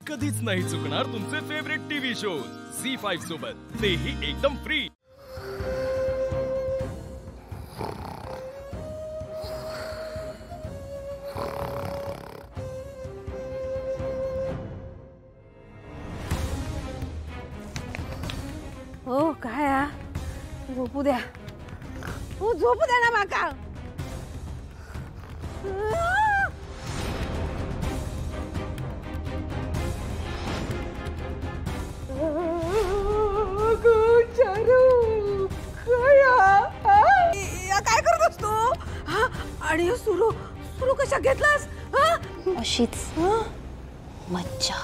कधीच नाही चुकणार तुमचे फेवरेट टीव्ही शोज झी5 सोबत, तेही एकदम फ्री। हो काय हा? झोपू द्या, हो झोपू द्या ना माका। काय करत असतो आणि सुरू सुरू कशा घेतलास? अशीच मज्जा।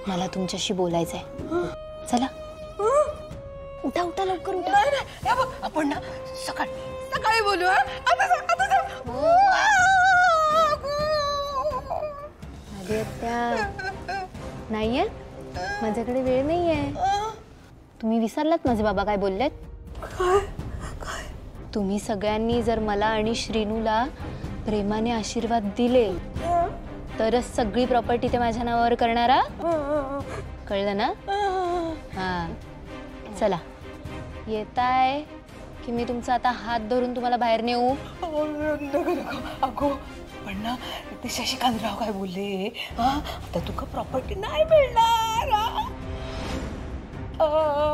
मला तुमच्याशी बोलायचंय। चला उठा उठा लवकर उठा। आपण ना सकाळी सकाळी बोलू। नाहीये, माझ्याकडे वेळ नाहीये। तुम्ही विसरलात माझे बाबा काय बोललेत? तुम्ही सगळ्यांनी जर मला आणि श्रीनूला प्रेमाने आशीर्वाद दिले तरच सगळी प्रॉपर्टी ते माझ्या नावावर करणारा, कळलं ना? हा चला, येताय की मी तुमचा आता हात धरून तुम्हाला बाहेर नेऊ? अगो पण ना ते शशिकांतराव काय बोलले, आता तुका प्रॉपर्टी नाही मिळणार।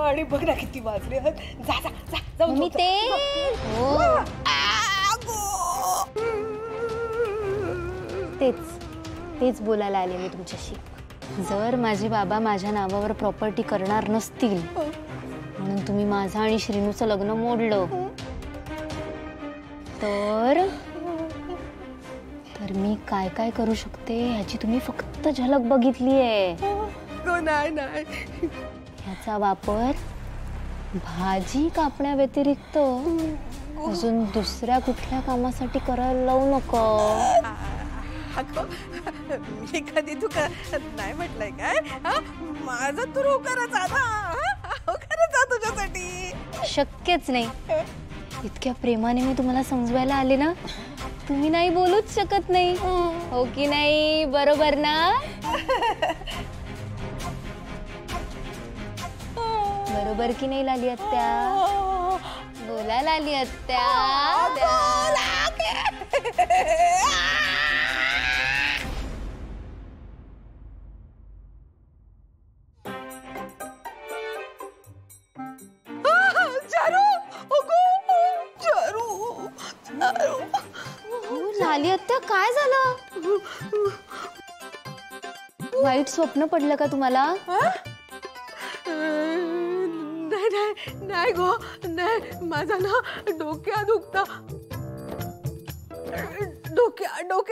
आणि बघ ना किती वाजले। जा जा जा जाऊ मी ते तेच बोलायला आले मी तुमच्याशी। जर माझे बाबा माझ्या नावावर प्रॉपर्टी करणार नसतील म्हणून तुम्ही माझा आणि श्रीनूचं लग्न मोडलं तर मी काय काय करू शकते ह्याची तुम्ही फक्त झलक बघितलीये। नाही नाही, ह्याचा वापर भाजी कापण्या व्यतिरिक्त अजून दुसऱ्या कुठल्या कामासाठी करायला लावू नको। मी कधी तुका नाही म्हटलंय काय? माझा तू होकारच तुझ्यासाठी शक्यच नाही। इतक्या प्रेमाने मी तुम्हाला समजवायला आले ना, तुम्ही नाही बोलूच शकत नाही, हो की नाही? बरोबर ना? बरोबर की नाही लाली आत्या? बोला लाली आत्या। लाली आत्या काय झालं? वाईट स्वप्न पडलं का तुम्हाला? नाही नाही नाही गो, नाही, माझा ना डोक्या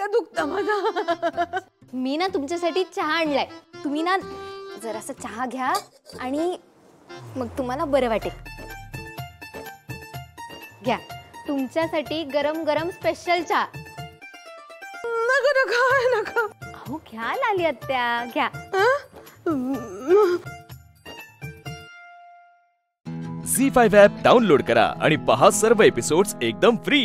दुखता माझा। मी ना तुमच्यासाठी चहा आणलाय, तुम्ही ना जरासा चहा घ्या आणि मग तुम्हाला बरं वाटेल। घ्या, तुमच्यासाठी गरम गरम स्पेशल चहा। नका अहो घ्या लाली आत्या, घ्या। झी5 ॲप डाउनलोड करा आणि पहा सर्व एपिसोड्स एकदम फ्री।